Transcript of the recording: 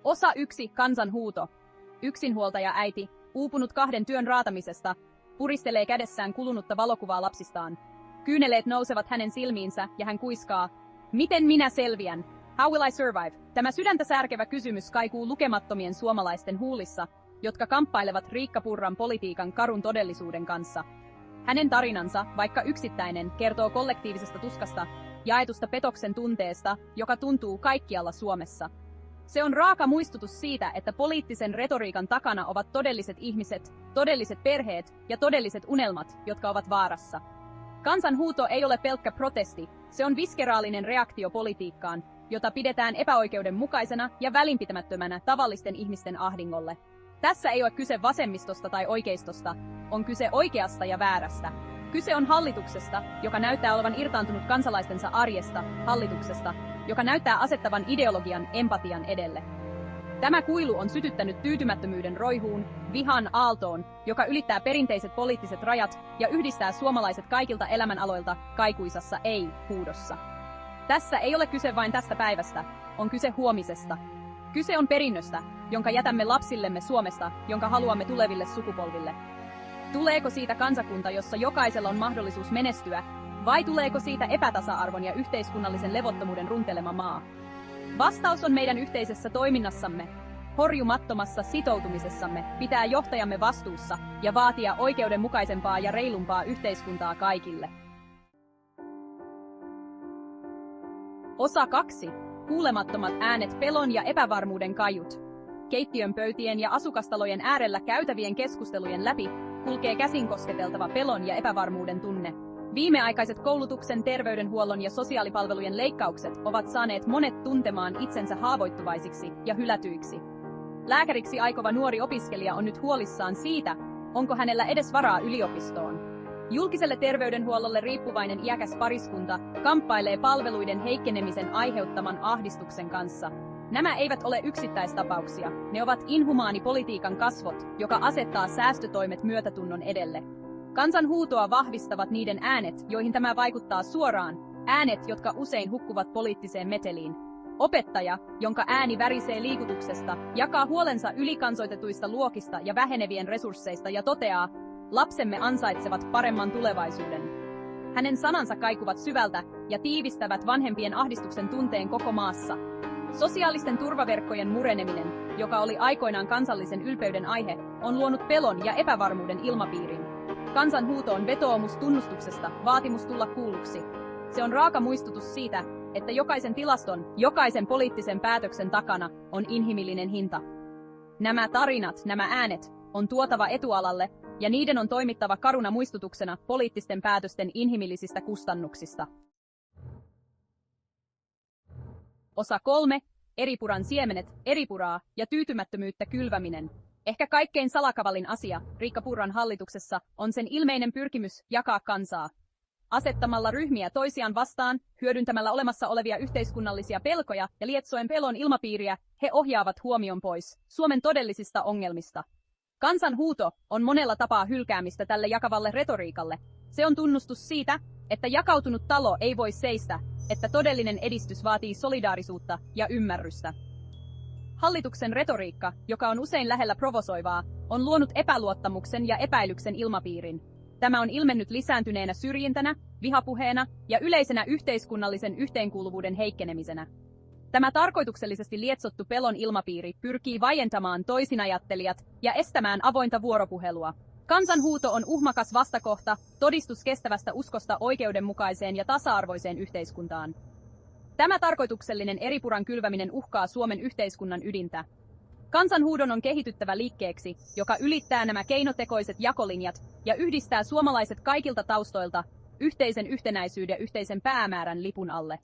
Osa 1. Kansanhuuto. Yksinhuoltaja äiti, uupunut 2 työn raatamisesta, puristelee kädessään kulunutta valokuvaa lapsistaan. Kyyneleet nousevat hänen silmiinsä ja hän kuiskaa, miten minä selviän? How will I survive? Tämä sydäntä särkevä kysymys kaikuu lukemattomien suomalaisten huulissa, jotka kamppailevat Riikka Purran politiikan karun todellisuuden kanssa. Hänen tarinansa, vaikka yksittäinen, kertoo kollektiivisesta tuskasta, jaetusta petoksen tunteesta, joka tuntuu kaikkialla Suomessa. Se on raaka muistutus siitä, että poliittisen retoriikan takana ovat todelliset ihmiset, todelliset perheet ja todelliset unelmat, jotka ovat vaarassa. Kansanhuuto ei ole pelkkä protesti, se on viskeraalinen reaktio politiikkaan, jota pidetään epäoikeudenmukaisena ja välinpitämättömänä tavallisten ihmisten ahdingolle. Tässä ei ole kyse vasemmistosta tai oikeistosta, on kyse oikeasta ja väärästä. Kyse on hallituksesta, joka näyttää olevan irtaantunut kansalaistensa arjesta, hallituksesta, joka näyttää asettavan ideologian empatian edelle. Tämä kuilu on sytyttänyt tyytymättömyyden roihuun, vihan aaltoon, joka ylittää perinteiset poliittiset rajat ja yhdistää suomalaiset kaikilta elämänaloilta kaikuisassa ei-huudossa. Tässä ei ole kyse vain tästä päivästä, on kyse huomisesta. Kyse on perinnöstä, jonka jätämme lapsillemme Suomesta, jonka haluamme tuleville sukupolville. Tuleeko siitä kansakunta, jossa jokaisella on mahdollisuus menestyä, vai tuleeko siitä epätasa-arvon ja yhteiskunnallisen levottomuuden runtelema maa? Vastaus on meidän yhteisessä toiminnassamme, horjumattomassa sitoutumisessamme, pitää johtajamme vastuussa ja vaatia oikeudenmukaisempaa ja reilumpaa yhteiskuntaa kaikille. Osa 2. Kuulemattomat äänet, pelon ja epävarmuuden kaiut. Keittiön pöytien ja asukastalojen äärellä käytävien keskustelujen läpi kulkee käsin kosketeltava pelon ja epävarmuuden tunne. Viimeaikaiset koulutuksen, terveydenhuollon ja sosiaalipalvelujen leikkaukset ovat saaneet monet tuntemaan itsensä haavoittuvaisiksi ja hylätyiksi. Lääkäriksi aikova nuori opiskelija on nyt huolissaan siitä, onko hänellä edes varaa yliopistoon. Julkiselle terveydenhuollolle riippuvainen iäkäs pariskunta kamppailee palveluiden heikkenemisen aiheuttaman ahdistuksen kanssa. Nämä eivät ole yksittäistapauksia, ne ovat inhumaani politiikan kasvot, joka asettaa säästötoimet myötätunnon edelle. Kansanhuutoa vahvistavat niiden äänet, joihin tämä vaikuttaa suoraan, äänet, jotka usein hukkuvat poliittiseen meteliin. Opettaja, jonka ääni värisee liikutuksesta, jakaa huolensa ylikansoitetuista luokista ja vähenevien resursseista ja toteaa, lapsemme ansaitsevat paremman tulevaisuuden. Hänen sanansa kaikuvat syvältä ja tiivistävät vanhempien ahdistuksen tunteen koko maassa. Sosiaalisten turvaverkkojen mureneminen, joka oli aikoinaan kansallisen ylpeyden aihe, on luonut pelon ja epävarmuuden ilmapiirin. Kansanhuuto on vetoomus tunnustuksesta, vaatimus tulla kuulluksi. Se on raaka muistutus siitä, että jokaisen tilaston, jokaisen poliittisen päätöksen takana on inhimillinen hinta. Nämä tarinat, nämä äänet, on tuotava etualalle, ja niiden on toimittava karuna muistutuksena poliittisten päätösten inhimillisistä kustannuksista. Osa 3. Eripuran siemenet, eripuraa ja tyytymättömyyttä kylväminen. Ehkä kaikkein salakavalin asia Riikka Purran hallituksessa on sen ilmeinen pyrkimys jakaa kansaa. Asettamalla ryhmiä toisiaan vastaan, hyödyntämällä olemassa olevia yhteiskunnallisia pelkoja ja lietsoen pelon ilmapiiriä, he ohjaavat huomion pois Suomen todellisista ongelmista. Kansanhuuto on monella tapaa hylkäämistä tälle jakavalle retoriikalle. Se on tunnustus siitä, että jakautunut talo ei voi seistä, että todellinen edistys vaatii solidaarisuutta ja ymmärrystä. Hallituksen retoriikka, joka on usein lähellä provosoivaa, on luonut epäluottamuksen ja epäilyksen ilmapiirin. Tämä on ilmennyt lisääntyneenä syrjintänä, vihapuheena ja yleisenä yhteiskunnallisen yhteenkuuluvuuden heikkenemisenä. Tämä tarkoituksellisesti lietsottu pelon ilmapiiri pyrkii vaientamaan toisinajattelijat ja estämään avointa vuoropuhelua. Kansanhuuto on uhmakas vastakohta, todistus kestävästä uskosta oikeudenmukaiseen ja tasa-arvoiseen yhteiskuntaan. Tämä tarkoituksellinen eripuran kylväminen uhkaa Suomen yhteiskunnan ydintä. Kansanhuudon on kehityttävä liikkeeksi, joka ylittää nämä keinotekoiset jakolinjat ja yhdistää suomalaiset kaikilta taustoilta yhteisen yhtenäisyyden ja yhteisen päämäärän lipun alle.